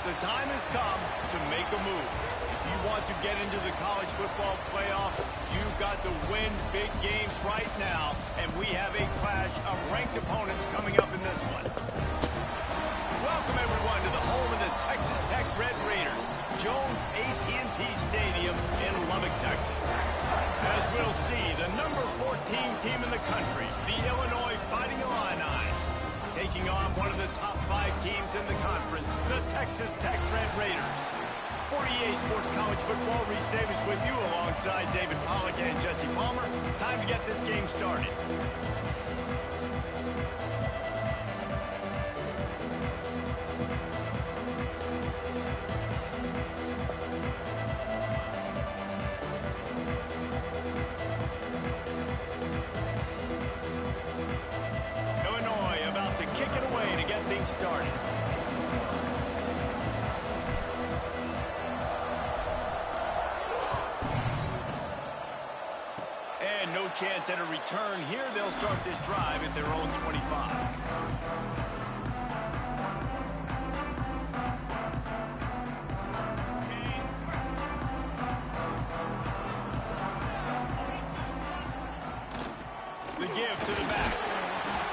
The time has come to make a move. If you want to get into the college football playoff, you've got to win big games right now, and we have a clash of ranked opponents coming up in this one. Welcome, everyone, to the home of the Texas Tech Red Raiders, Jones AT&T Stadium in Lubbock, Texas. As we'll see, the number 14 team in the country, the Illinois Fighting Illini, taking on one of the top 5 teams in the conference, the Texas Tech Red Raiders. For EA Sports College Football, Reese Davis with you alongside David Pollack and Jesse Palmer. Time to get this game started. Illinois about to kick it away to get things started. And no chance at a return here. They'll start this drive at their own 25. The give to the back.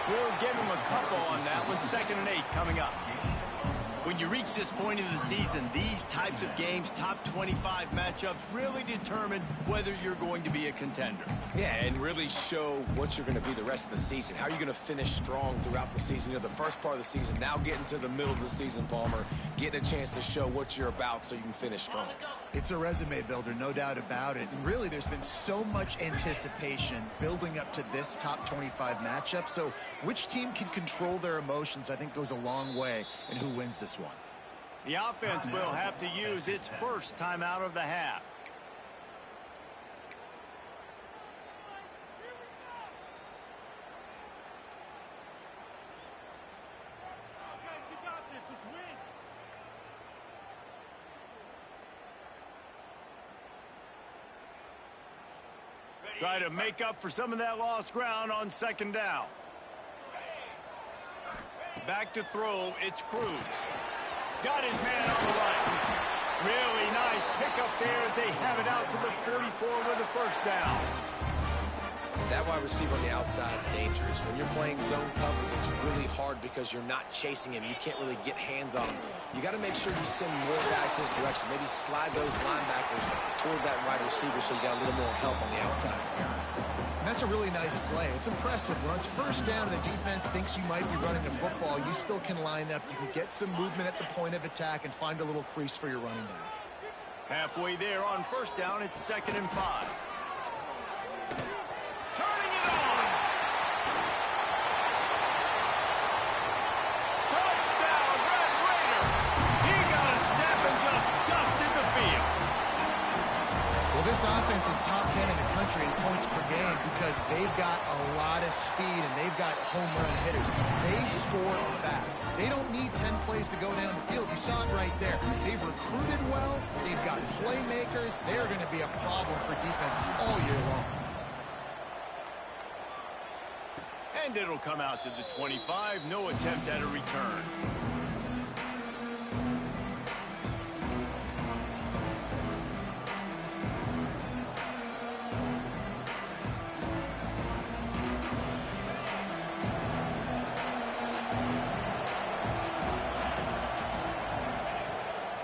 We'll give him a couple on that one. 2nd and 8 coming up. When you reach this point in the season, these types of games, top 25 matchups, really determine whether you're going to be a contender. Yeah, and really show what you're going to be the rest of the season. How are you going to finish strong throughout the season? You know, the first part of the season, now getting to the middle of the season, Palmer, getting a chance to show what you're about so you can finish strong. It's a resume builder, no doubt about it. And really, there's been so much anticipation building up to this top 25 matchup. So which team can control their emotions, I think, goes a long way in who wins this one. The offense will have to use its first timeout of the half. Try to make up for some of that lost ground on 2nd down. Back to throw, it's Cruz. Got his man on the right. Really nice pickup there as they have it out to the 44 with a 1st down. That wide receiver on the outside is dangerous. When you're playing zone coverage, it's really hard because you're not chasing him. You can't really get hands on him. You got to make sure you send more guys his direction. Maybe slide those linebackers toward that wide receiver so you got a little more help on the outside. And that's a really nice play. It's impressive. When it's 1st down and the defense thinks you might be running the football, you still can line up. You can get some movement at the point of attack and find a little crease for your running back. Halfway there on 1st down, it's 2nd and 5. Turning it on! Touchdown, Red Raider! He got a step and just dusted the field. Well, this offense is top 10 in the country in points per game because they've got a lot of speed and they've got home run hitters. They score fast. They don't need 10 plays to go down the field. You saw it right there. They've recruited well. They've got playmakers. They're going to be a problem for defenses all year long. And it'll come out to the 25. No attempt at a return.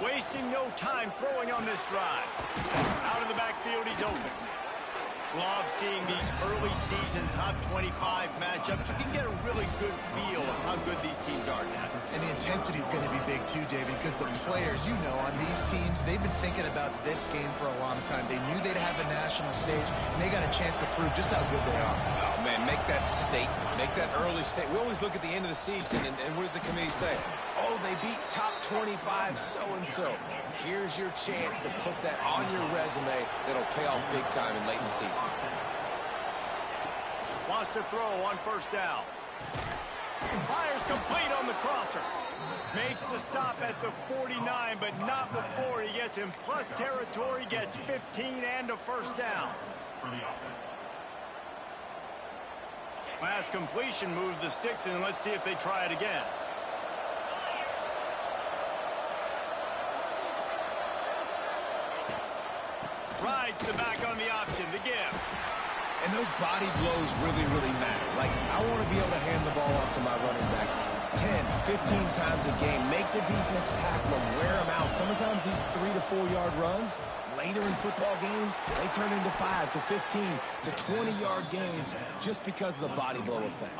Wasting no time throwing on this drive. Out of the backfield, he's open. Love seeing these early season top 25 matchups. You can get a really good feel of how good these teams are now. And the intensity is going to be big too, David, because the players, you know, on these teams, they've been thinking about this game for a long time. They knew they'd have a national stage, and they got a chance to prove just how good they are. Oh, man, make that statement. Make that early statement. We always look at the end of the season, and what does the committee say? Oh, they beat top 25 so-and-so. Here's your chance to put that on your resume that'll pay off big time and late in the season. Wants to throw on 1st down. Fires complete on the crosser. Makes the stop at the 49, but not before he gets in plus territory, gets 15 and a 1st down. Last completion moves the sticks in. Let's see if they try it again. Rides the back on the option, the give. And those body blows really, really matter. Like, I want to be able to hand the ball off to my running back 10, 15 times a game. Make the defense tackle them, wear them out. Sometimes these 3 to 4 yard runs, later in football games, they turn into 5 to 15 to 20-yard games just because of the body blow effect.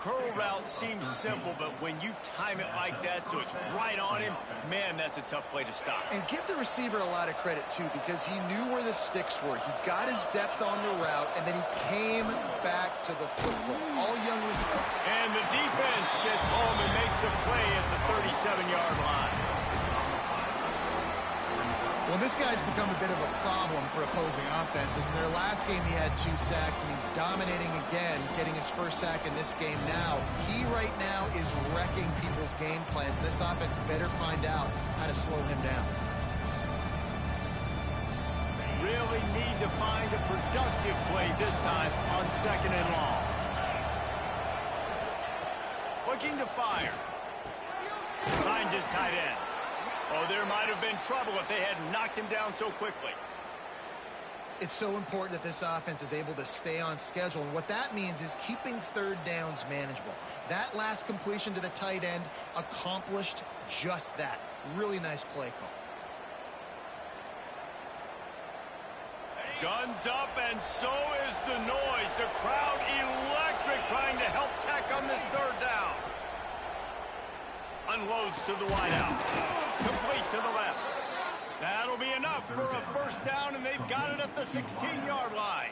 Curl route seems simple, but when you time it like that so it's right on him, man, that's a tough play to stop. And give the receiver a lot of credit, too, because he knew where the sticks were. He got his depth on the route, and then he came back to the football. All young receivers. And the defense gets home and makes a play at the 37-yard line. Well, this guy's become a bit of a problem for opposing offenses. In their last game, he had 2 sacks, and he's dominating again, getting his first sack in this game now. He right now is wrecking people's game plans. This offense better find out how to slow him down. Really need to find a productive play this time on 2nd and long. Looking to fire. Finds his tight end. Oh, there might have been trouble if they hadn't knocked him down so quickly. It's so important that this offense is able to stay on schedule, and what that means is keeping 3rd downs manageable. That last completion to the tight end accomplished just that. Really nice play call. Guns up, and so is the noise. The crowd electric, trying to help Tech on this 3rd down. Unloads to the wideout. Complete to the left. That'll be enough for a 1st down, and they've got it at the 16-yard line.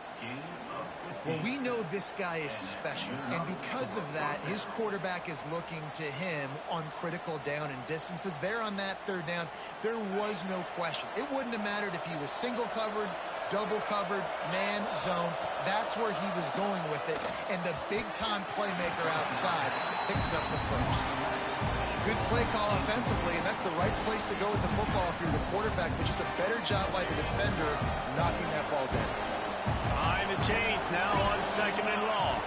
Well, we know this guy is special, and because of that, his quarterback is looking to him on critical down and distances. There on that 3rd down, there was no question. It wouldn't have mattered if he was single covered, double covered, man, zone. That's where he was going with it, and the big-time playmaker outside picks up the 1st. Good play call offensively, and that's the right place to go with the football if you're the quarterback, but just a better job by the defender knocking that ball down. Behind the chains now on 2nd and long.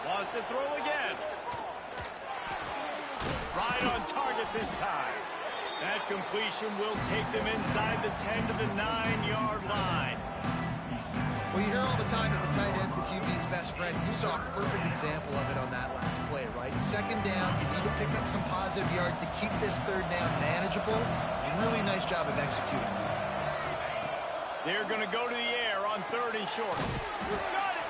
Wants to throw again. Right on target this time. That completion will take them inside the 10 to the 9-yard line. Well, you hear all the time that the tight end's the QB's best friend. You saw a perfect example of it on that last play, right? 2nd down, you need to pick up some positive yards to keep this 3rd down manageable. Really nice job of executing that. They're going to go to the air on 3rd and short. Got it!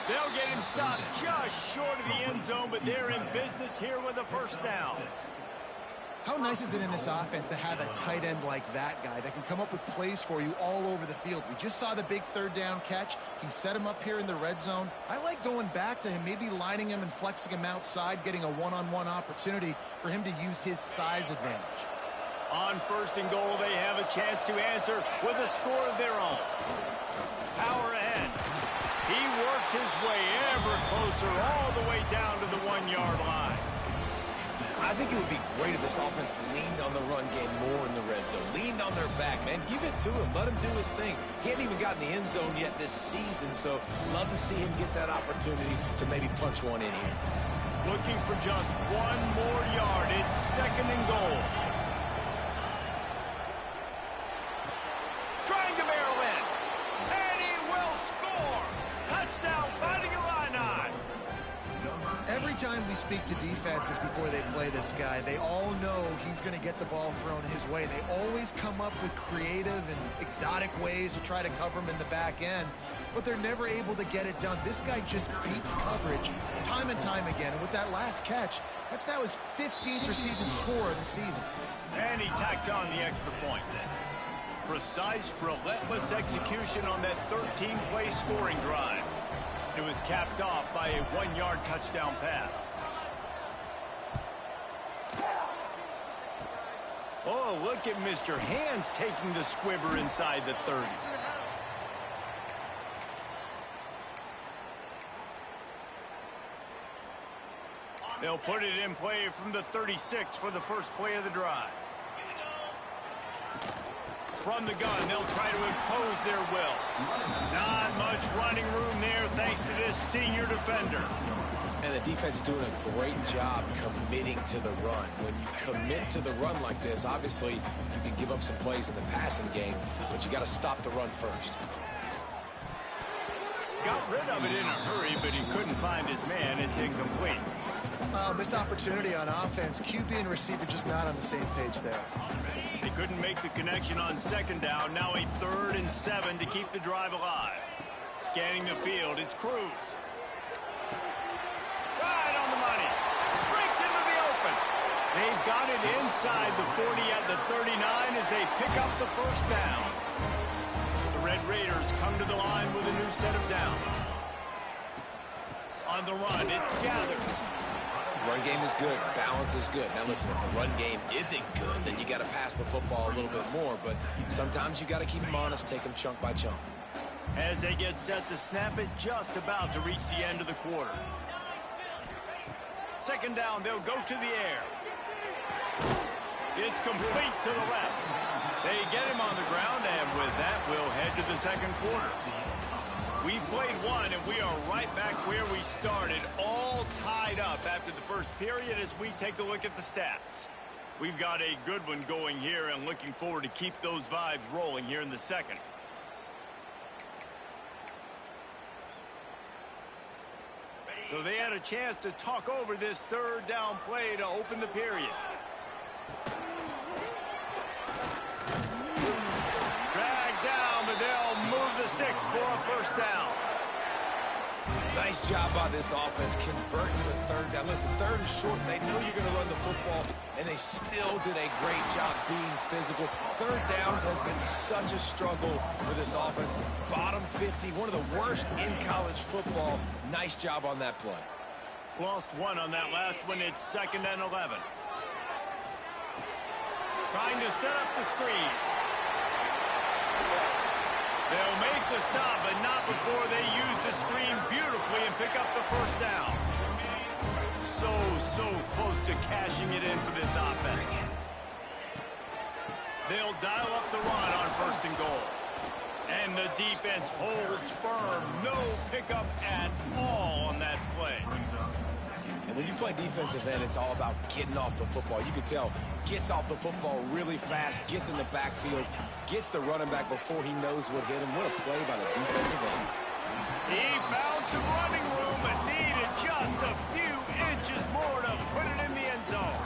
They'll get him stopped just short of the end zone, but they're in business here with a 1st down. How nice is it in this offense to have a tight end like that guy that can come up with plays for you all over the field? We just saw the big 3rd down catch. He set him up here in the red zone. I like going back to him, maybe lining him and flexing him outside, getting a one-on-one opportunity for him to use his size advantage. On 1st and goal, they have a chance to answer with a score of their own. Power ahead. He works his way ever closer all the way down to the 1-yard line. I think it would be great if this offense leaned on the run game more in the red zone. Leaned on their back, man. Give it to him. Let him do his thing. He hasn't even gotten the end zone yet this season, so love to see him get that opportunity to maybe punch one in here. Looking for just 1 more yard. It's 2nd and goal. Trying to barrel in. And he will score. Touchdown, Fighting Illini. Every time we speak to defenses before they play this guy, they all know he's going to get the ball thrown his way. They always come up with creative and exotic ways to try to cover him in the back end, but they're never able to get it done. This guy just beats coverage time and time again, and with that last catch, that's now his 15th receiving score of the season. And he tacks on the extra point. Precise, relentless execution on that 13-play scoring drive. It was capped off by a 1-yard touchdown pass. Oh, look at Mr. Hands taking the squibber inside the 30. They'll put it in play from the 36 for the first play of the drive. From the gun, they'll try to impose their will. Not much running room there thanks to this senior defender. And the defense doing a great job committing to the run. When you commit to the run like this, obviously you can give up some plays in the passing game, but you got to stop the run first. Got rid of it in a hurry, but he couldn't find his man. It's incomplete. Missed opportunity on offense. QB and receiver just not on the same page there. They couldn't make the connection on second down. Now a 3rd and 7 to keep the drive alive. Scanning the field, it's Cruz. Right on the money. Breaks into the open. They've got it inside the 40 at the 39 as they pick up the first down. The Red Raiders come to the line with a new set of downs. On the run, it's Gathers. Run game is good. Balance is good. Now listen, if the run game isn't good, then you got to pass the football a little bit more. But sometimes you got to keep them honest, take them chunk by chunk. As they get set to snap it, just about to reach the end of the quarter. Second down, they'll go to the air. It's complete to the left. They get him on the ground, and with that, we'll head to the second quarter. We've played one, and we are right back where we started, all tied up after the first period as we take a look at the stats. We've got a good one going here and looking forward to keep those vibes rolling here in the second. So they had a chance to talk over this 3rd down play to open the period. They'll move the sticks for a first down. Nice job by this offense converting the 3rd down. Listen, 3rd and short, they know you're going to run the football, and they still did a great job being physical. 3rd downs has been such a struggle for this offense. Bottom 50, one of the worst in college football. Nice job on that play. Lost one on that last one. It's 2nd and 11. Trying to set up the screen. They'll make the stop, but not before they use the screen beautifully and pick up the first down. So close to cashing it in for this offense. They'll dial up the run on 1st and goal. And the defense holds firm. No pickup at all on that play. And when you play defensive end, it's all about getting off the football. You can tell, gets off the football really fast, gets in the backfield, gets the running back before he knows what hit him. What a play by the defensive end. He found some running room and needed just a few inches more to put it in the end zone.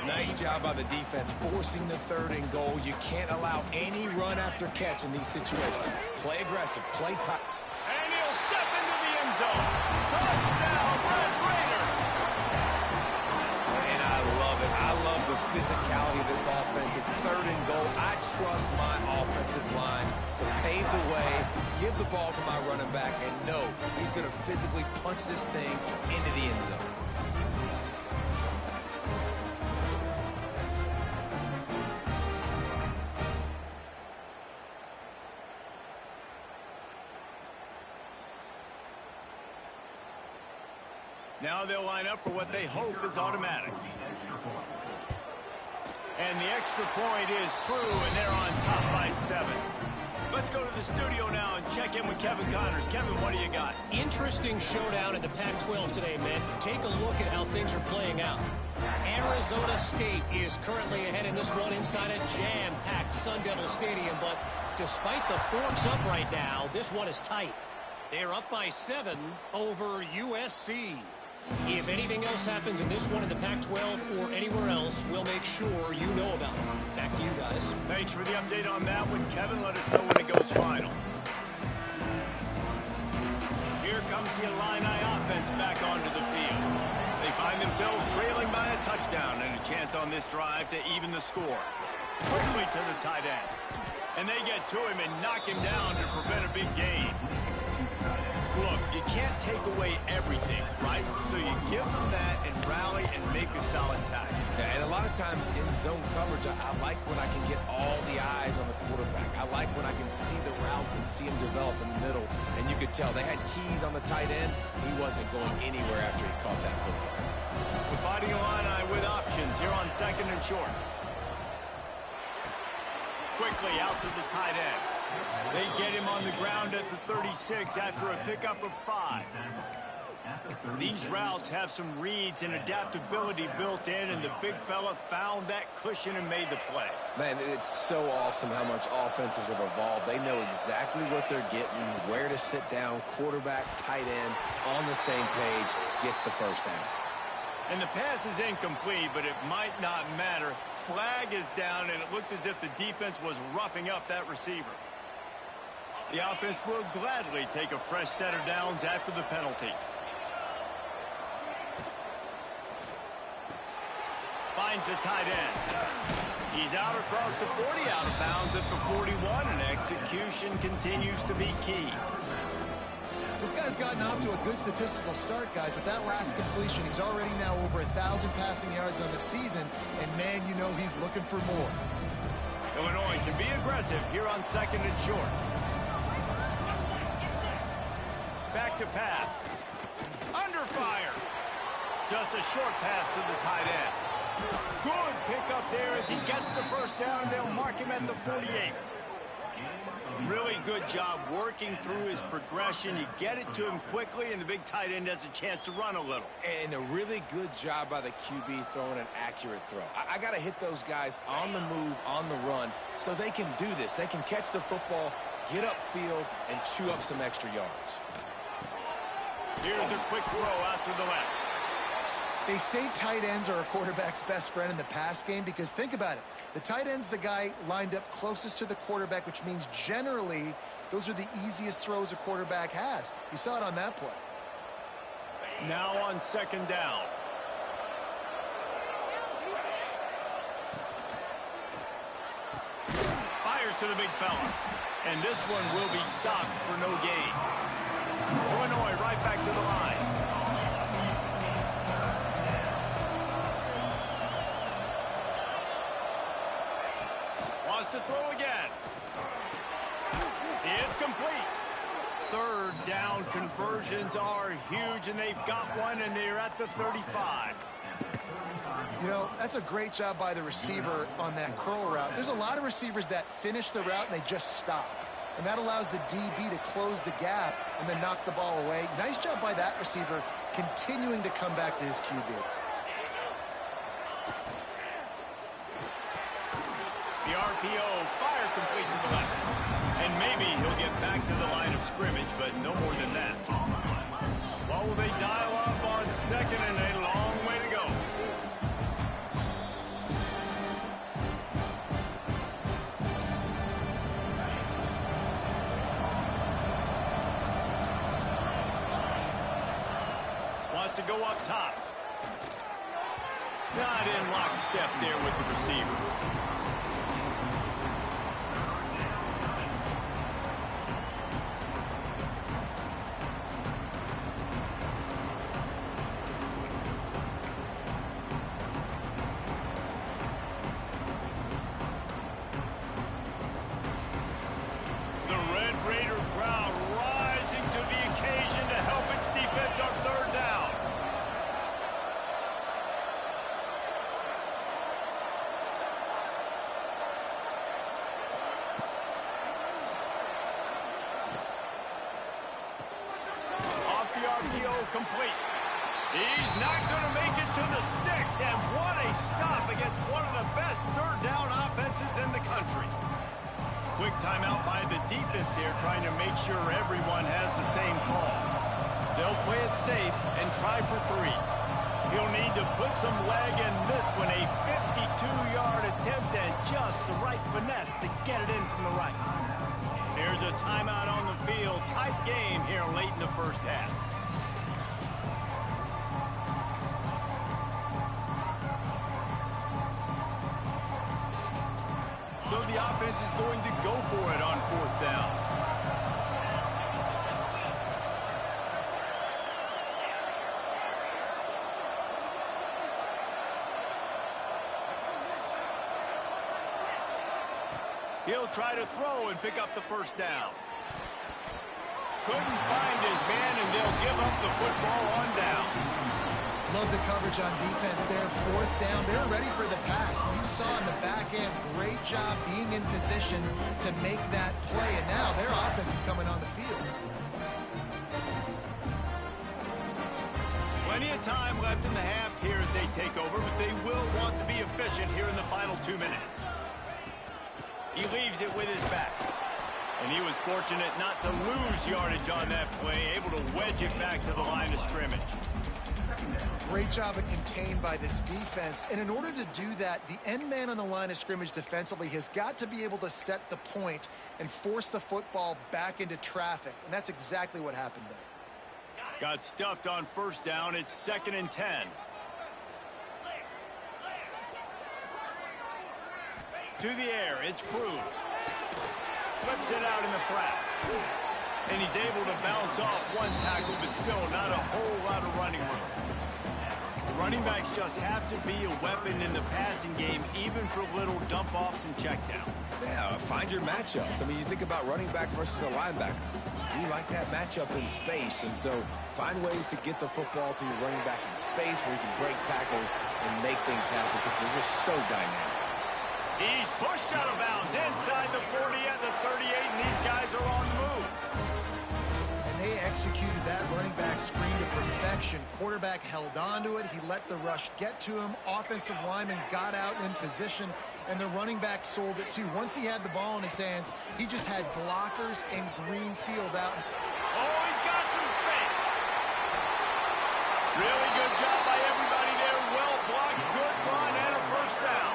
Nice job by the defense, forcing the 3rd and goal. You can't allow any run after catch in these situations. Play aggressive, play tight. And he'll step into the end zone. Touchdown, Red Raider. And I love it. I love the physicality of this offense. It's 3rd and goal. I trust my offensive line to pave the way, give the ball to my running back, and know he's going to physically punch this thing into the end zone. Now they'll line up for what they hope is automatic. And the extra point is true, and they're on top by 7. Let's go to the studio now and check in with Kevin Connors. Kevin, what do you got? Interesting showdown in the Pac-12 today, man. Take a look at how things are playing out. Arizona State is currently ahead in this one inside a jam-packed Sun Devil Stadium, but despite the forks up right now, this one is tight. They're up by 7 over USC. If anything else happens in this one in the Pac-12 or anywhere else, we'll make sure you know about it. Back to you guys. Thanks for the update on that one, Kevin. Let us know when it goes final. Here comes the Illini offense back onto the field. They find themselves trailing by a touchdown and a chance on this drive to even the score. Quickly to the tight end. And they get to him and knock him down to prevent a big gain. Look, you can't take away everything, right? So you give them that and rally and make a solid tackle. Yeah, and a lot of times in zone coverage, I like when I can get all the eyes on the quarterback. I like when I can see the routes and see him develop in the middle. And you could tell they had keys on the tight end. He wasn't going anywhere after he caught that football. The Fighting Illini with options here on 2nd and short. Quickly out to the tight end. They get him on the ground at the 36 after a pickup of 5. These routes have some reads and adaptability built in, and the big fella found that cushion and made the play. Man, it's so awesome how much offenses have evolved. They know exactly what they're getting, where to sit down, quarterback, tight end, on the same page, gets the first down. And the pass is incomplete, but it might not matter. Flag is down, and it looked as if the defense was roughing up that receiver. The offense will gladly take a fresh set of downs after the penalty. Finds the tight end. He's out across the 40, out of bounds at the 41, and execution continues to be key. This guy's gotten off to a good statistical start, guys. With that last completion, he's already now over 1,000 passing yards on the season, and man, you know he's looking for more. Illinois can be aggressive here on 2nd and short. Back to pass. Under fire. Just a short pass to the tight end. Good pickup there as he gets the first down, and they'll mark him at the 48. Really good job working through his progression. You get it to him quickly, and the big tight end has a chance to run a little. And a really good job by the QB throwing an accurate throw. I got to hit those guys on the move, on the run, so they can do this. They can catch the football, get upfield, and chew up some extra yards. Here's a quick throw out to the left. They say tight ends are a quarterback's best friend in the pass game because think about it. The tight end's the guy lined up closest to the quarterback, which means generally those are the easiest throws a quarterback has. You saw it on that play. Now on 2nd down. Fires to the big fella. And this one will be stopped for no gain. Illinois right back to the line. To throw again. It's complete. 3rd down conversions are huge, and they've got one, and they're at the 35. You know, that's a great job by the receiver on that curl route. There's a lot of receivers that finish the route and they just stop. And that allows the DB to close the gap and then knock the ball away. Nice job by that receiver continuing to come back to his QB. The RPO, fire complete to the left. And maybe he'll get back to the line of scrimmage, but no more than that. What will they dial up on 2nd, and a long way to go? Wants to go up top. Not in lockstep there with the receiver. Complete. He's not going to make it to the sticks, and what a stop against one of the best 3rd down offenses in the country. Quick timeout by the defense here, trying to make sure everyone has the same call. They'll play it safe and try for 3. He'll need to put some leg in this one, a 52-yard attempt, and just the right finesse to get it in from the right. Here's a timeout on the field. Tight game here late in the 1st half. So the offense is going to go for it on 4th down. He'll try to throw and pick up the 1st down. Couldn't find his man, and they'll give up the football on downs. Love the coverage on defense there. 4th down. They're ready for the pass. You saw in the back end, great job being in position to make that play. And now their offense is coming on the field. Plenty of time left in the half here as they take over, but they will want to be efficient here in the final 2 minutes. He leaves it with his back. And he was fortunate not to lose yardage on that play, able to wedge it back to the line of scrimmage. Great job of contained by this defense. And in order to do that, the end man on the line of scrimmage defensively has got to be able to set the point and force the football back into traffic. And that's exactly what happened there. Got stuffed on first down. It's 2nd and 10. To the air, it's Cruz. Flips it out in the flat. And he's able to bounce off one tackle, but still not a whole lot of running room. The running backs just have to be a weapon in the passing game, even for little dump-offs and checkdowns. Yeah, find your matchups. I mean, you think about running back versus a linebacker. We like that matchup in space, and so find ways to get the football to your running back in space where you can break tackles and make things happen because they're just so dynamic. He's pushed out of bounds inside the 40 at the 38, and these guys are on the move. And they executed that running back screen to perfection. Quarterback held on to it. He let the rush get to him. Offensive lineman got out in position, and the running back sold it too. Once he had the ball in his hands, he just had blockers and green field out. Oh, he's got some space. Really good job by everybody there. Well blocked, good run, and a first down.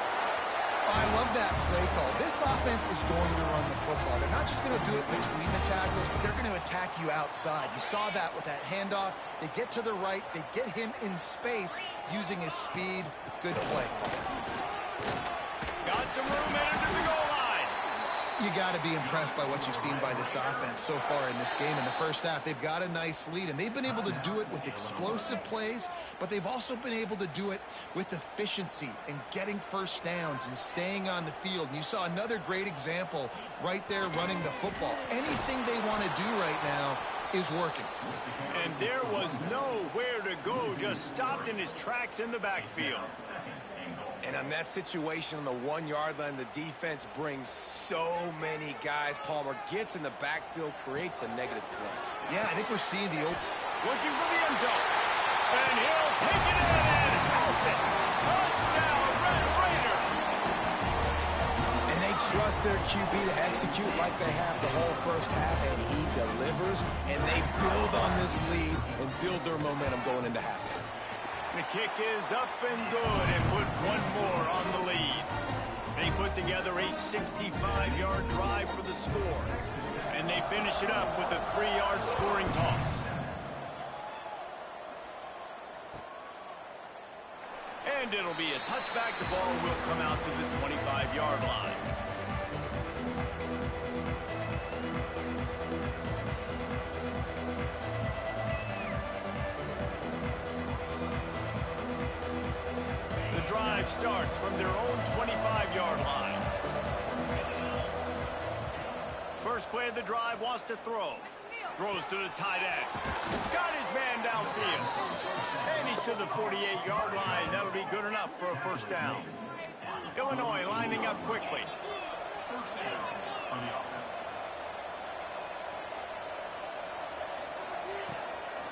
I love that play call. This offense is going to run the football. They're not just going to do it between the tackles, but they're going to attack you outside. You saw that with that handoff. They get to the right. They get him in space using his speed. Good play. Got some room into the goal line. You got to be impressed by what you've seen by this offense so far in this game. In the first half, they've got a nice lead, and they've been able to do it with explosive plays, but they've also been able to do it with efficiency and getting first downs and staying on the field. And you saw another great example right there running the football. Anything they want to do right now is working. And there was nowhere to go, just stopped in his tracks in the backfield. And on that situation on the 1 yard line, the defense brings so many guys. Palmer gets in the backfield, creates the negative play. Yeah, I think we're seeing the open. Looking for the end zone. And he'll take it in and house it. Touchdown, Red Raiders. And they trust their QB to execute like they have the whole first half, and he delivers. And they build on this lead and build their momentum going into halftime. The kick is up and good and put one more on the lead. They put together a 65-yard drive for the score. And they finish it up with a 3-yard scoring toss. And it'll be a touchback. The ball will come out to the 25-yard line. Drive starts from their own 25-yard line. First play of the drive, wants to throw. Throws to the tight end. Got his man downfield. And he's to the 48-yard line. That'll be good enough for a first down. Illinois lining up quickly.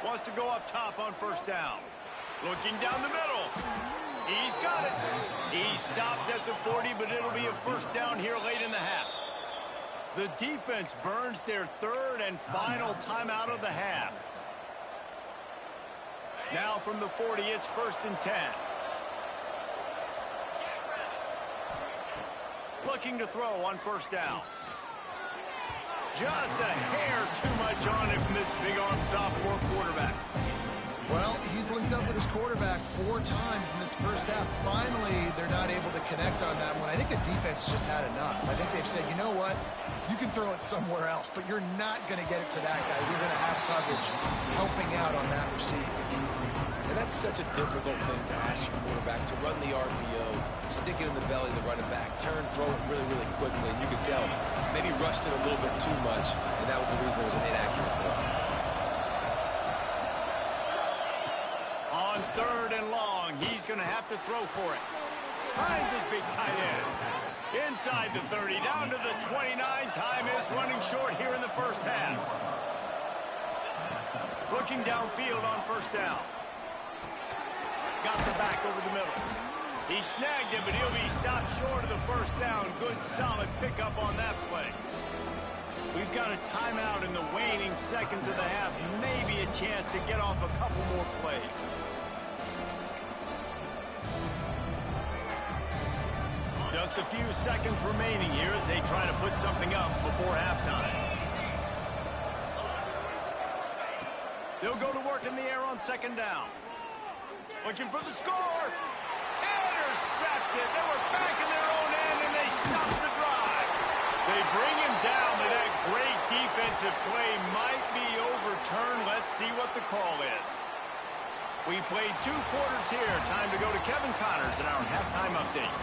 Wants to go up top on first down. Looking down the middle. He's got it. He stopped at the 40, but it'll be a first down here late in the half. The defense burns their third and final timeout of the half. Now from the 40, it's 1st and 10. Looking to throw on first down. Just a hair too much on it from this big-arm sophomore quarterback. Well, he's linked up with his quarterback 4 times in this first half. Finally, they're not able to connect on that one. I think the defense just had enough. I think they've said, you know what? You can throw it somewhere else, but you're not going to get it to that guy. You're going to have coverage helping out on that receiver. And that's such a difficult thing to ask your quarterback, to run the RPO, stick it in the belly of the running back, turn, throw it really, really quickly. And you could tell, maybe rushed it a little bit too much, and that was the reason there was an inaccurate throw. On 3rd and long, he's going to have to throw for it. Finds his big tight end. Inside the 30, down to the 29. Time is running short here in the first half. Looking downfield on first down. Got the back over the middle. He snagged it, but he'll be stopped short of the first down. Good, solid pickup on that play. We've got a timeout in the waning seconds of the half. Maybe a chance to get off a couple more plays. Just a few seconds remaining here as they try to put something up before halftime. They'll go to work in the air on second down. Looking for the score. Intercepted. They were back in their own end, and they stopped the drive. They bring him down, but that great defensive play might be overturned. Let's see what the call is. We've played 2 quarters here. Time to go to Kevin Connors in our halftime update.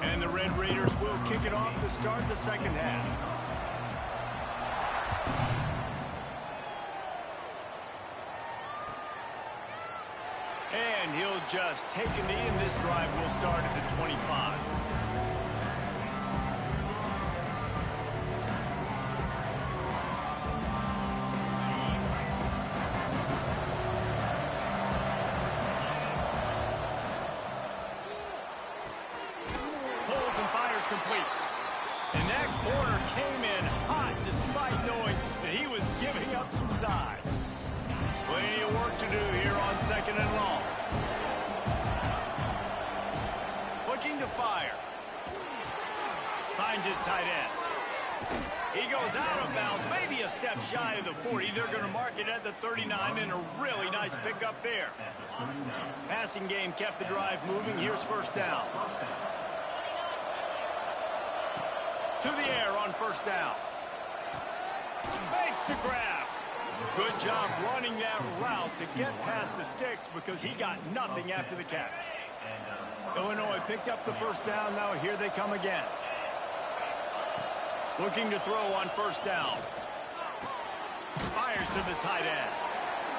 And the Red Raiders will kick it off to start the second half. And he'll just take a knee, and this drive will start at the 25. Pulls and fires complete. And that corner came in hot despite knowing that he was giving up some size. Plenty of work to do here on second and long. Looking to fire. Finds his tight end. He goes out of bounds, maybe a step shy of the 40. They're going to mark it at the 39, and a really nice pickup there. Passing game kept the drive moving. Here's first down. To the air on first down. Makes the grab. Good job running that route to get past the sticks because he got nothing after the catch. Illinois picked up the first down. Now here they come again. Looking to throw on first down. Fires to the tight end.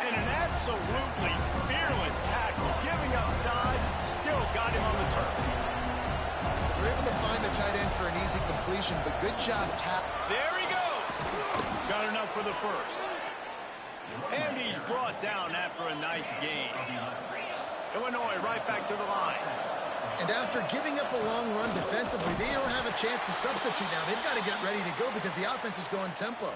And an absolutely fearless tackle. Giving up size, still got him on the turf. They're able to find the tight end for an easy completion, but good job There he goes. Got enough for the first. And he's brought down after a nice gain. Illinois right back to the line. And after giving up a long run defensively, they don't have a chance to substitute now. They've got to get ready to go because the offense is going tempo.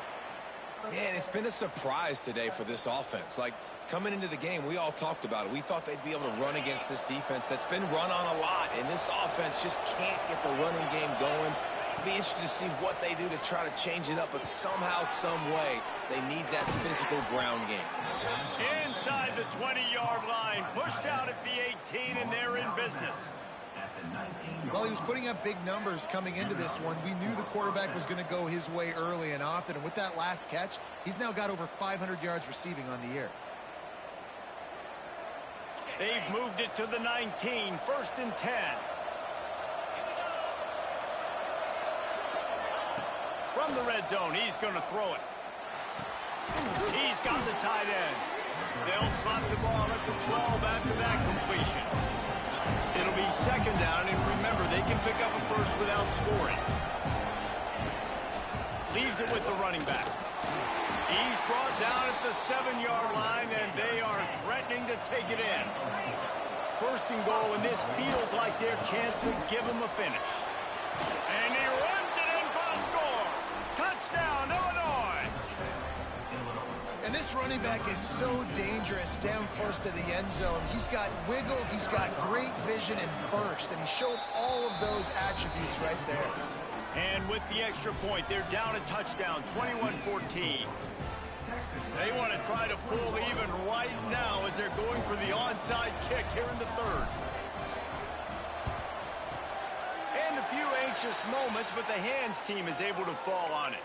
Yeah, and it's been a surprise today for this offense. Like, coming into the game, we all talked about it. We thought they'd be able to run against this defense that's been run on a lot, and this offense just can't get the running game going. It'll be interesting to see what they do to try to change it up, but somehow, some way, they need that physical ground game. Inside the 20-yard line, pushed out at the 18, and they're in business. Well, he was putting up big numbers coming into this one. We knew the quarterback was going to go his way early and often, and with that last catch, he's now got over 500 yards receiving on the year. They've moved it to the 19, first and 10. From the red zone, he's going to throw it. He's got the tight end. They'll spot the ball at the 12 after that completion. It'll be second down, and remember, they can pick up a first without scoring. Leaves it with the running back. He's brought down at the 7-yard line, and they are threatening to take it in. First and goal, and this feels like their chance to give him a finish. And he runs it in for the score. Touchdown, Illinois. And this running back is so dangerous down close to the end zone. He's got wiggle, he's got great vision and burst, and he showed all of those attributes right there. And with the extra point, they're down a touchdown, 21-14. They want to try to pull even right now as they're going for the onside kick here in the third. And a few anxious moments, but the hands team is able to fall on it.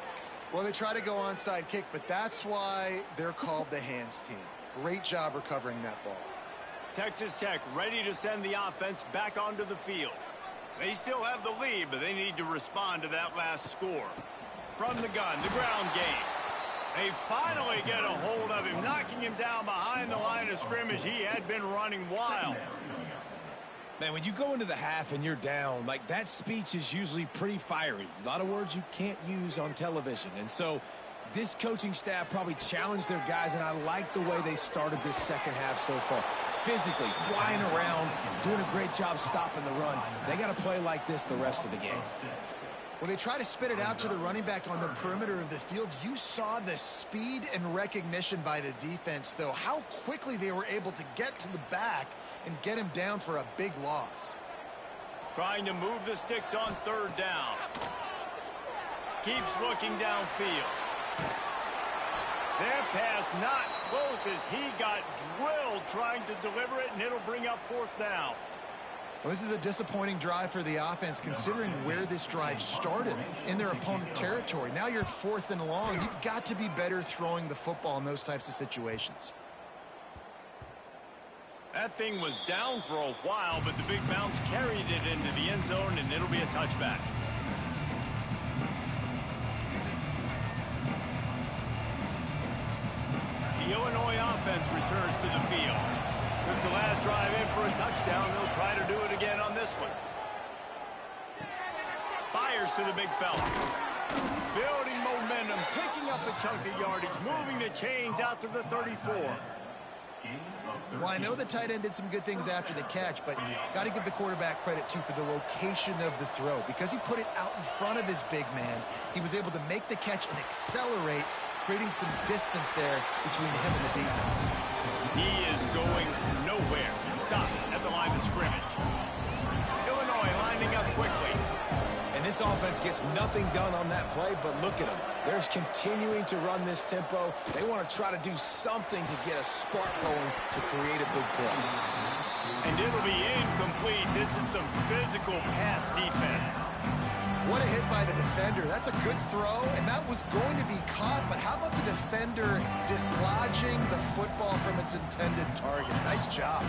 Well, they try to go onside kick, but that's why they're called the hands team. Great job recovering that ball. Texas Tech ready to send the offense back onto the field. They still have the lead, but they need to respond to that last score. From the gun, the ground game. They finally get a hold of him, knocking him down behind the line of scrimmage. He had been running wild. Man, when you go into the half and you're down, like that speech is usually pretty fiery. A lot of words you can't use on television. And so this coaching staff probably challenged their guys, and I like the way they started this second half so far. Physically, flying around, doing a great job stopping the run. They got to play like this the rest of the game. Well, they try to spit it out to the running back on the perimeter of the field. You saw the speed and recognition by the defense, though, how quickly they were able to get to the back and get him down for a big loss. Trying to move the sticks on third down. Keeps looking downfield. Their pass not close as he got drilled trying to deliver it, and it'll bring up fourth down. Well, this is a disappointing drive for the offense, considering where this drive started in their opponent territory. Now you're 4th and long. You've got to be better throwing the football in those types of situations. That thing was down for a while, but the big bounce carried it into the end zone, and it'll be a touchback. The Illinois offense returns to the field. Took the last drive in for a touchdown. They'll try to do it again on this one. Fires to the big fella. Building momentum, picking up a chunk of yardage, moving the chains out to the 34. Well, I know the tight end did some good things after the catch, but got to give the quarterback credit, too, for the location of the throw. Because he put it out in front of his big man, he was able to make the catch and accelerate, creating some distance there between him and the defense. He is going nowhere. Stop at the line of scrimmage. Illinois lining up quickly. And this offense gets nothing done on that play, but look at them. They're continuing to run this tempo. They want to try to do something to get a spark going to create a big play. And it'll be incomplete. This is some physical pass defense. What a hit by the defender. That's a good throw, and that was going to be caught, but how about the defender dislodging the football from its intended target? Nice job.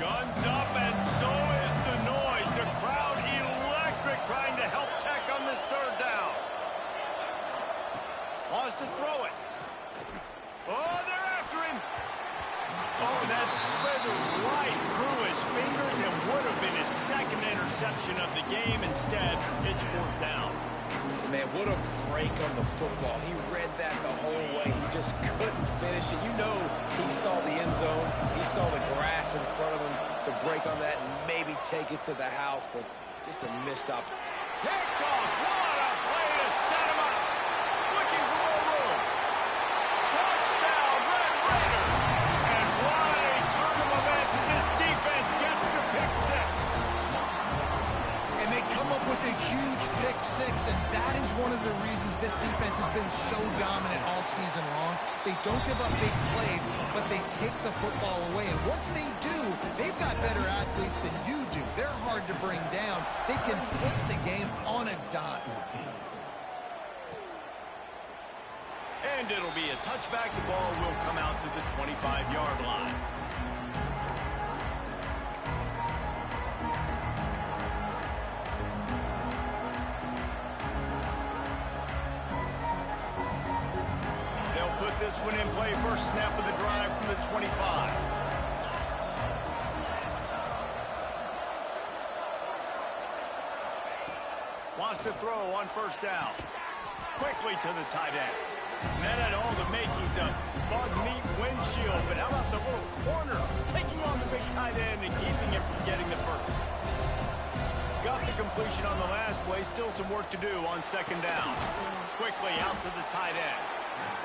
Guns up, and so is the noise. The crowd electric, trying to help Tech on this third down. Wants to throw it. Oh, they're after him. Oh, that slithered right through his fingers and would have been his second interception of the game. Instead, it's fourth down. Man, what a break on the football. He read that the whole way. He just couldn't finish it. You know he saw the end zone. He saw the grass in front of him to break on that and maybe take it to the house, but just a missed opportunity. Picked off. What a play to set him up. Looking for more room. Touchdown, Red Raiders. And what a turn of events as this defense gets to pick six. And they come up with a huge pick six, and that is one of the reasons this defense has been so dominant all season long. They don't give up big plays, but they take the football away. And once they do, they've got better athletes than you do. They're hard to bring down. They can flip the game on a dime. And it'll be a touchback. The ball will come out to the 25-yard line. They'll put this one in play. First snap of the drive from the 25. Wants to throw on first down. Quickly to the tight end. And that had all the makings of bug meat windshield, but how about the little corner taking on the big tight end and keeping him from getting the first? Got the completion on the last play. Still some work to do on second down. Quickly out to the tight end.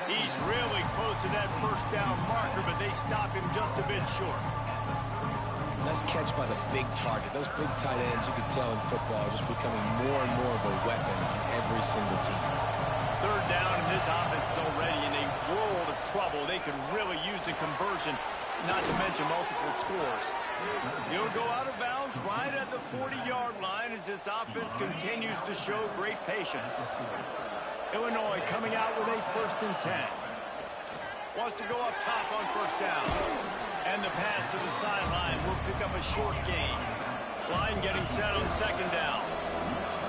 He's really close to that first down marker, but they stop him just a bit short. Nice catch by the big target. Those big tight ends, you can tell in football, are just becoming more and more of a weapon on every single team. Third down, and this offense is already in a world of trouble. They could really use a conversion, not to mention multiple scores. He'll go out of bounds right at the 40-yard line as this offense continues to show great patience. Illinois coming out with a 1st and 10. Wants to go up top on first down. And the pass to the sideline will pick up a short gain. Line getting set on second down.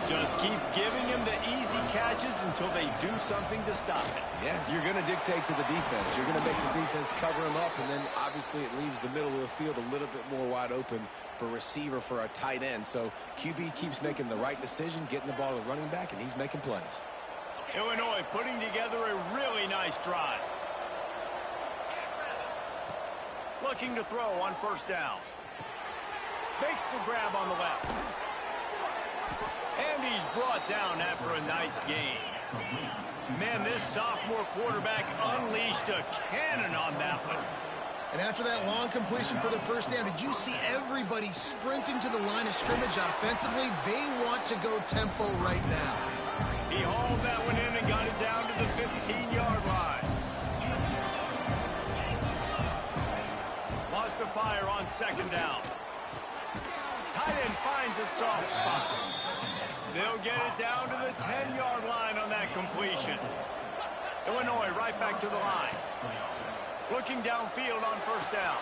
Just keep giving him the easy catches until they do something to stop it. Yeah, you're going to dictate to the defense. You're going to make the defense cover him up, and then obviously it leaves the middle of the field a little bit more wide open for receiver, for a tight end. So QB keeps making the right decision, getting the ball to the running back, and he's making plays. Illinois putting together a really nice drive. Looking to throw on first down. Makes the grab on the left. And he's brought down after a nice gain. Man, this sophomore quarterback unleashed a cannon on that one. And after that long completion for the first down, did you see everybody sprinting to the line of scrimmage offensively? They want to go tempo right now. He hauled that one in and got it down to the 15-yard line. Lost the fire on second down. Tight end finds a soft spot. They'll get it down to the 10-yard line on that completion. Illinois right back to the line. Looking downfield on first down.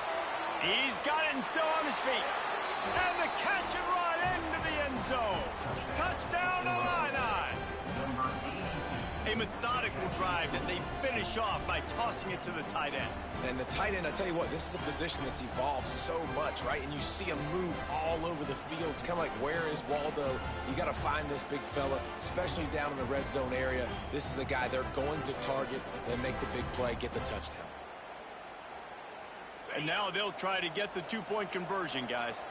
He's got it and still on his feet. And the catch and run into the end zone. Touchdown Illini. A methodical drive that they finish off by tossing it to the tight end. And the tight end, I tell you what, this is a position that's evolved so much, right? And you see him move all over the field. It's kind of like, where is Waldo? You got to find this big fella, especially down in the red zone area. This is the guy they're going to target and make the big play, get the touchdown. And now they'll try to get the two-point conversion, guys.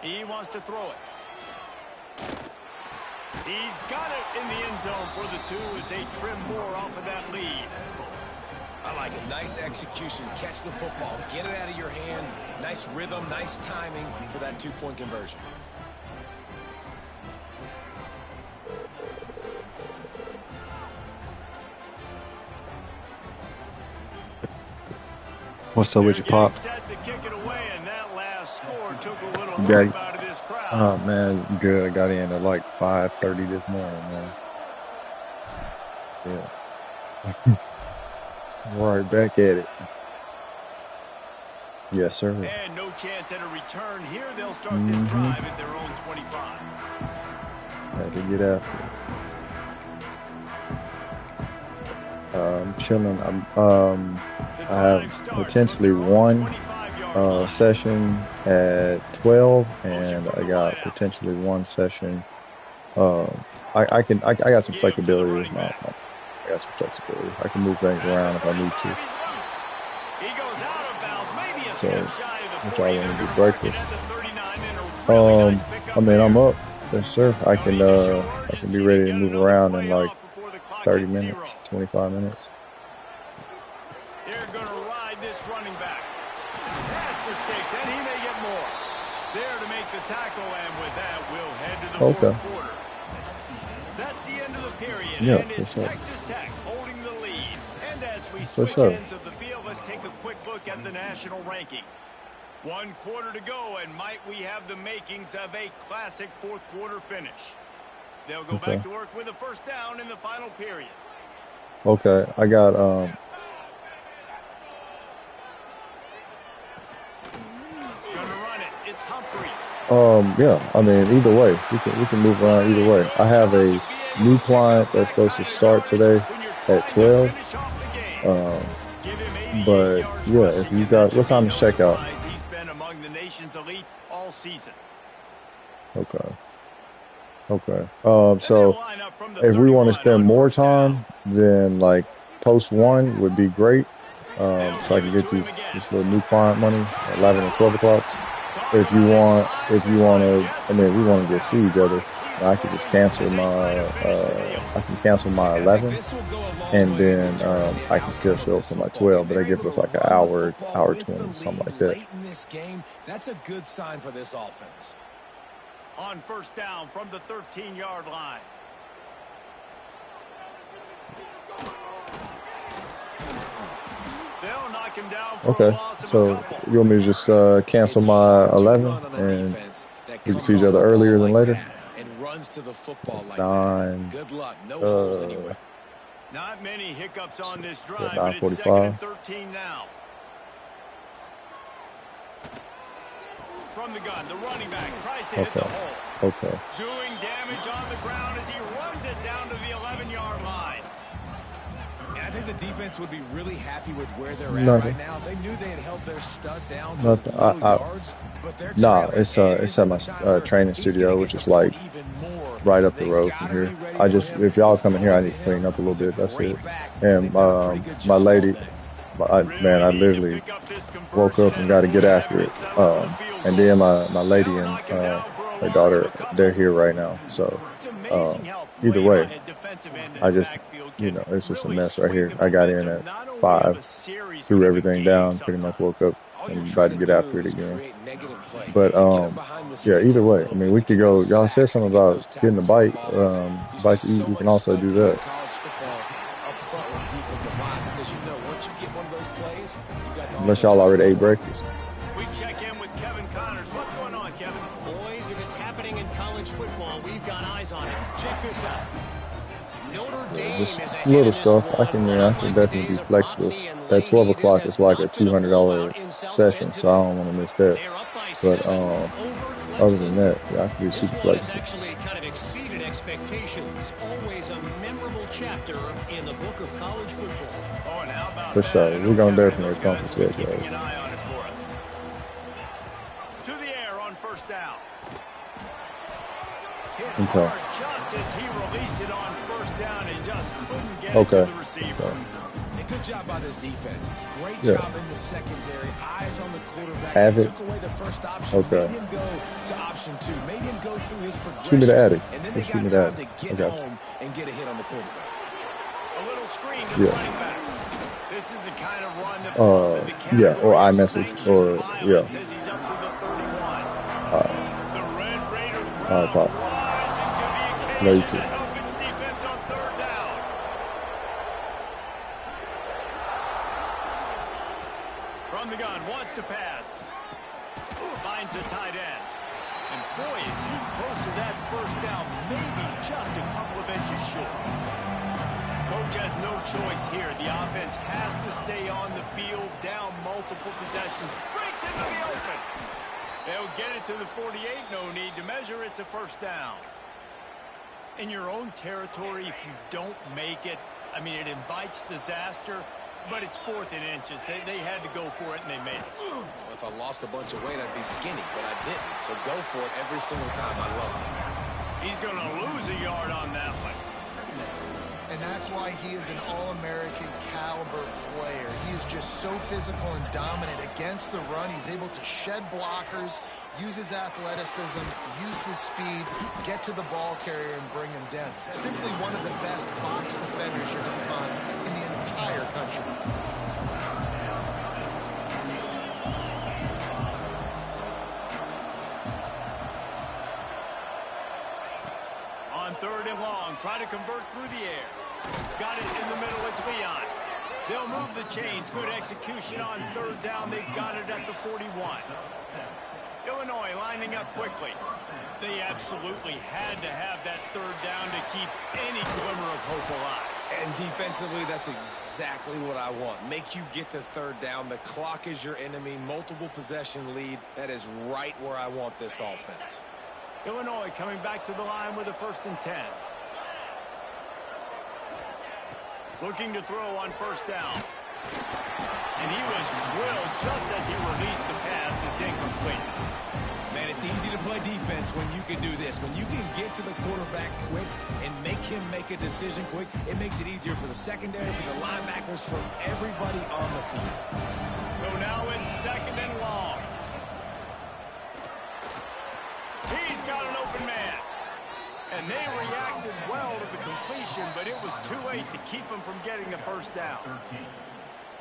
He wants to throw it. He's got it in the end zone for the two as they trim more off of that lead. I like it. Nice execution. Catch the football. Get it out of your hand. Nice rhythm, nice timing for that two-point conversion. What's up with you, Pop? Daddy. Oh, man, good. I got in at like 5:30 this morning, man. Yeah. Right back at it. Yes, sir. And no chance at a return here. They'll start this drive at their own 25. Had to get after it. I'm chilling. I have potentially one session at 12, and I got potentially one session. I got some flexibility with my I got some flexibility. I can move things around if I need to. So, which I want to do breakfast. I mean, I'm up. Yes, sir. I can be ready to move around in like 30 minutes, 25 minutes. They're going to ride this running back. Past the sticks, and he may get more. There to make the tackle, and with that, we'll head to the fourth quarter. That's the end of the period, and it's Texas Tech holding the lead. And as we switch ends of the field, let's take a quick look at the national rankings. 1 quarter to go, and might we have the makings of a classic fourth quarter finish. They'll go back to work with a first down in the final period. Okay, I got yeah, I mean, either way, we can move around either way. I have a new client that's supposed to start today at 12. But yeah, if you got, what time is checkout? He's been among the nation's elite all season. Okay. So if we want to spend more time, then like post 1 would be great. So I can get this little new client money at 11 and 12 o'clock. If you want to, I mean, we want to get see each other. I can just cancel my 11, and then I can still show up for my 12. But that gives us like an hour 20, something like that. That's a good sign for this offense. On first down from the 13-yard line. They'll knock him down for a loss of a couple. You want me to just cancel my 11 and we can see each other earlier than later? And runs to the football like 9. Good luck. No holes anywhere. Not many hiccups on this drive, Yeah, but it's second 9:45. and 13 now. From the gun, the running back tries to hit the Okay. hole. Okay. Doing damage on the ground as he runs it down to the 11-yard line. And I think the defense would be really happy with where they're at Nothing. right now. They knew they had held their stud down to Nothing. little yards, but they're Nah, trailing. it's And this it's at is my the time where training he's gonna studio, get which the is ball like even more. right So up the they road from gotta here. be ready I for just, him. if y'all Let's coming go here, I with need to him. clean up a little He's a bit. That's great it. back. And They've done a pretty good my job all lady, day. man, I literally woke up and got to get after it. And then my lady and her daughter, they're here right now. So either way, I just, it's just a mess right here. I got in at 5, threw everything down, pretty much woke up and about to get after it again. But yeah, either way, I mean, we could go. Y'all said something about getting a bite, bite to eat. We can also do that. Unless y'all already ate breakfast. We check in with Kevin Connors. What's going on, Kevin? Boys, if it's happening in college football, we've got eyes on it. Check this out. Notre Dame Just is ahead little in this stuff. one, I can unlike the definitely days be of flexible. Rodney and At 12 Leahy, o'clock, this it's like has a not been a $200 blowout in South session, Bend so I today. don't want to miss that. They're up by But 7 over other than Clemson. that, yeah, I can be This super one has flexible. actually kind of exceeded expectations. Always a memorable chapter in the book of college football. Oh, and how about For that? sure. I know We're going to Kevin and definitely those guys accomplish will be that, guys. keeping an eye on it for us. To the air on first down. Hit Okay. hard just as he released it on first down and just couldn't get it Okay. to the receiver. Okay. And good job by this defense. Great Yeah. job in the secondary. Eyes on the quarterback. Have They it. took away the first option. Okay. Made him go to option 2. Made him go through his progression. Shoot me the attic. And then Just they shoot me got the time to attic. I get got you. home and get a hit on the quarterback. A little screen to the Yeah. running back. This is the kind of run that falls in the Yeah, category or of iMessage, sanctioned or, violence yeah. as he's up to the 31. Alright. The Red Raider Alright, crowd Pop. rising to the Love you occasion too. to help its defense on third down. From the gun, wants to pass. Finds the tight end. And boy, is he close to that first down. Maybe just a couple of inches short. Coach has no choice here. The offense has to stay on the field, down multiple possessions. Breaks into the open. They'll get it to the 48. No need to measure. It's a first down. In your own territory, if you don't make it, I mean, it invites disaster, but it's 4th and inches. They had to go for it, and they made it. Well, if I lost a bunch of weight, I'd be skinny, but I didn't. So go for it every single time. I love it. He's going to lose a yard on that one. And that's why he is an All-American caliber player. He is just so physical and dominant against the run. He's able to shed blockers, use his athleticism, use his speed, get to the ball carrier and bring him down. Simply one of the best box defenders you're going to find in the entire country. On third and long, try to convert through the air. Got it in the middle, it's Leon. They'll move the chains. Good execution on third down. They've got it at the 41. Illinois lining up quickly. They absolutely had to have that third down to keep any glimmer of hope alive. And defensively, that's exactly what I want. Make you get the third down. The clock is your enemy. Multiple possession lead. That is right where I want this offense. Illinois coming back to the line with a 1st and 10. Looking to throw on first down. And he was drilled just as he released the pass. It's incomplete. Man, it's easy to play defense when you can do this. When you can get to the quarterback quick and make him make a decision quick, it makes it easier for the secondary, for the linebackers, for everybody on the field. So now it's 2nd and long. He's got an open man. And they reacted well to the completion, but it was too late to keep him from getting the first down.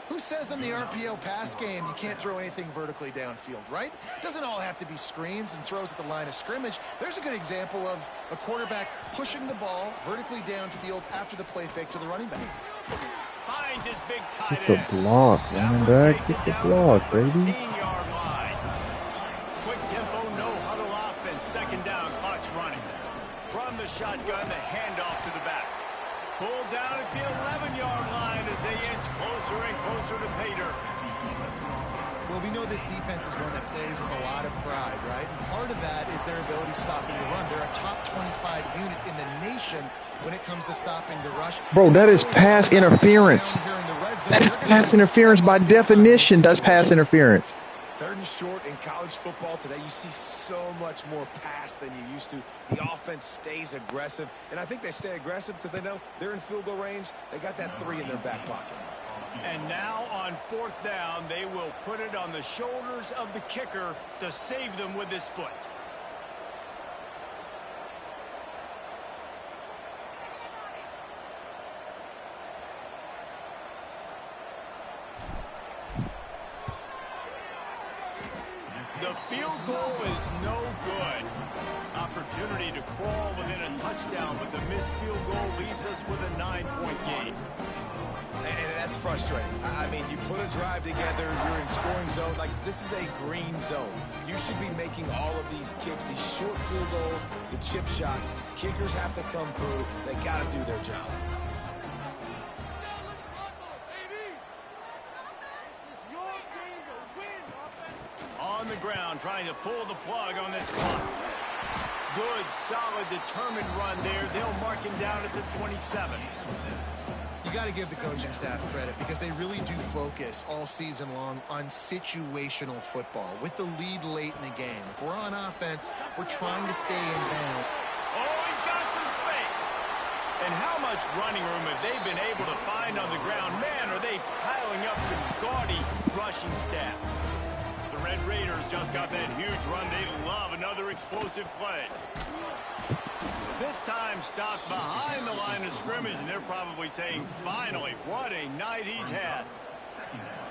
Who says in the RPO pass game you can't throw anything vertically downfield, right? Doesn't all have to be screens and throws at the line of scrimmage. There's a good example of a quarterback pushing the ball vertically downfield after the play fake to the running back. Finds his big tight Get end. the block, running back. Get the block, baby. 13-yard line. Quick tempo, no huddle offense. 2nd down, clock's running. From the shotgun, the handoff to the back. Pulled down at the 11-yard line as they inch closer and closer to pay dirt. Well, we know this defense is one that plays with a lot of pride, right? And part of that is their ability stopping the run. They're a top 25 unit in the nation when it comes to stopping the rush. Bro, that is pass interference. That is pass interference by definition. That's pass interference. Third and short in college football today, you see so much more pass than you used to. The offense stays aggressive, and I think they stay aggressive because they know they're in field goal range. They got that 3 in their back pocket. And now on 4th down, they will put it on the shoulders of the kicker to save them with his foot. The field goal is no good. Opportunity to crawl within a touchdown, but the missed field goal leaves us with a 9-point game. And that's frustrating. I mean, you put a drive together, you're in scoring zone. Like, this is a green zone. You should be making all of these kicks, these short field goals, the chip shots. Kickers have to come through. They got to do their job. On the ground, trying to pull the plug on this clock. Good, solid, determined run there. They'll mark him down at the 27. You got to give the coaching staff credit because they really do focus all season long on situational football with the lead late in the game. If we're on offense, we're trying to stay in bounds. Oh, he's got some space. And how much running room have they been able to find on the ground? Man, are they piling up some gaudy rushing stats. The Red Raiders just got that huge run. They love another explosive play. This time stopped behind the line of scrimmage, and they're probably saying, finally, what a night he's had.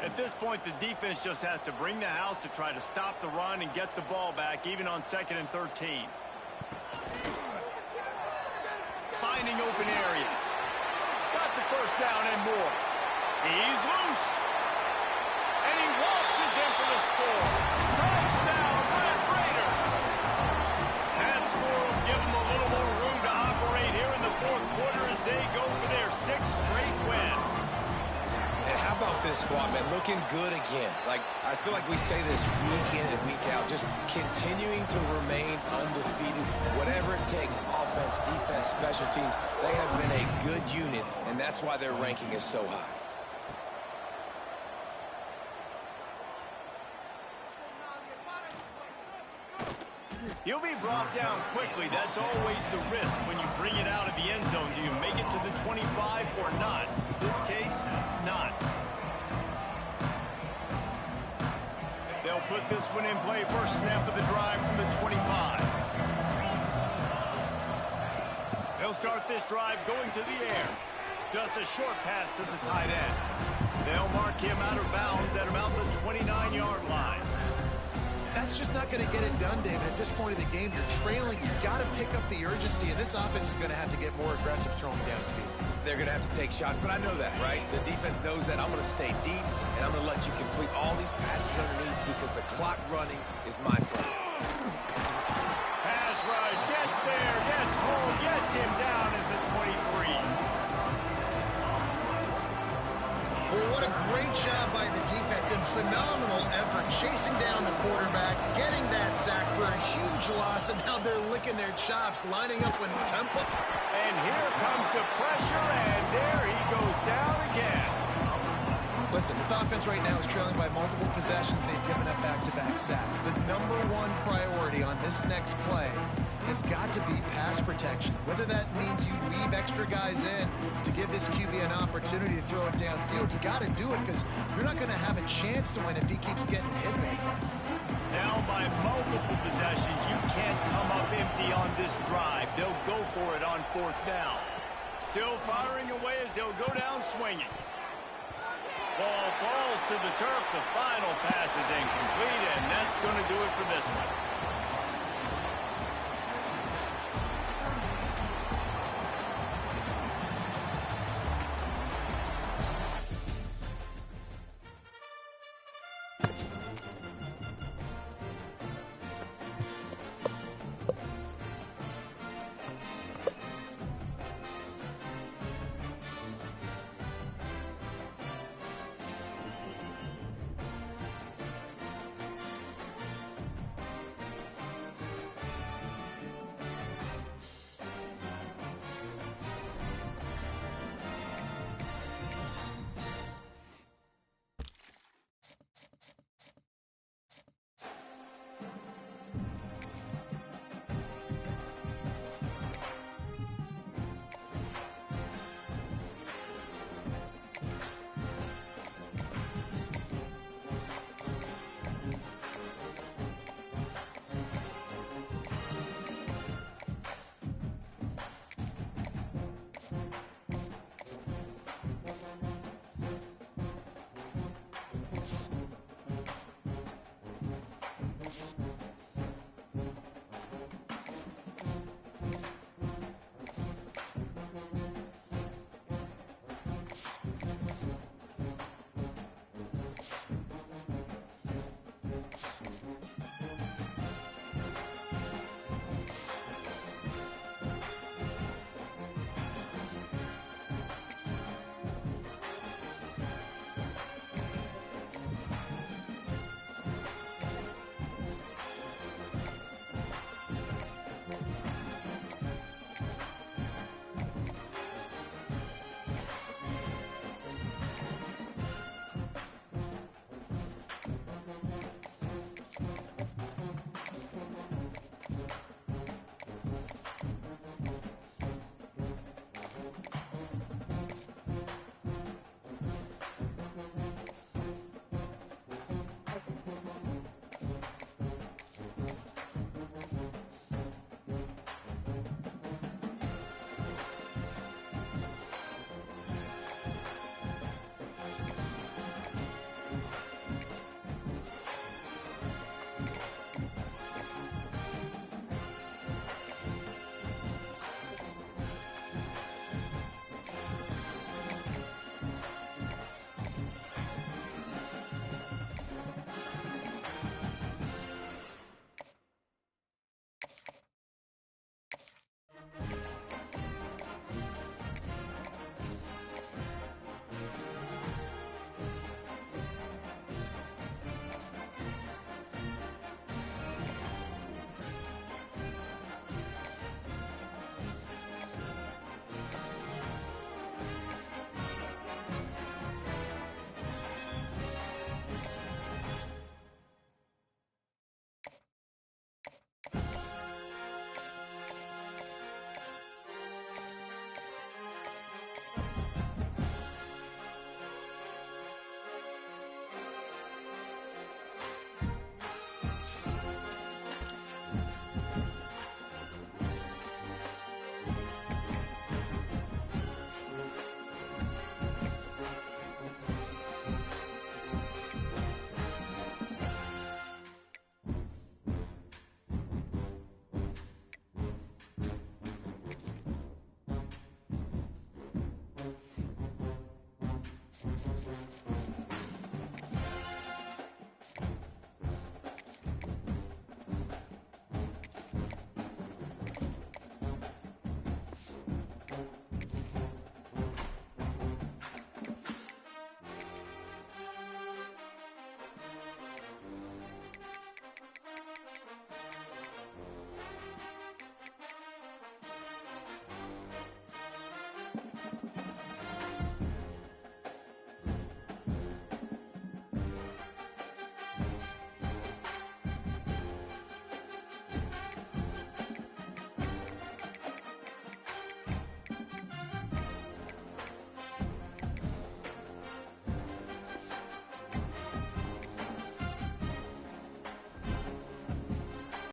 At this point, the defense just has to bring the house to try to stop the run and get the ball back, even on 2nd and 13. Finding open areas. Got the first down and more. He's loose. And he waltzes in for the score. Touchdown, Red Raiders. That score will give them a little more room to operate here in the 4th quarter as they go for their 6th straight win. And how about this squad, man? Looking good again. Like, I feel like we say this week in and week out, just continuing to remain undefeated. Whatever it takes, offense, defense, special teams, they have been a good unit, and that's why their ranking is so high. He'll be brought down quickly. That's always the risk when you bring it out of the end zone. Do you make it to the 25 or not? In this case, not. They'll put this one in play. First snap of the drive from the 25. They'll start this drive going to the air. Just a short pass to the tight end. They'll mark him out of bounds at about the 29-yard line. That's just not going to get it done, David. At this point of the game, you're trailing. You've got to pick up the urgency, and this offense is going to have to get more aggressive throwing downfield. They're going to have to take shots, but I know that, right? The defense knows that. I'm going to stay deep, and I'm going to let you complete all these passes underneath because the clock running is my friend. Pass rush, gets there, gets home, gets him down at the 23. Well, what a great job by the defense and phenomenal effort chasing down the quarterback, getting that sack for a huge loss, and now they're licking their chops, lining up with Temple. And here comes the pressure, and there he goes down again. Listen, this offense right now is trailing by multiple possessions. They've given up back-to-back sacks. The number one priority on this next play has got to be pass protection. Whether that means you leave extra guys in to give this QB an opportunity to throw it downfield, you got to do it because you're not going to have a chance to win if he keeps getting hit, man. Down by multiple possessions, you can't come up empty on this drive. They'll go for it on 4th down. Still firing away as they'll go down swinging. Ball falls to the turf. The final pass is incomplete, and that's going to do it for this one.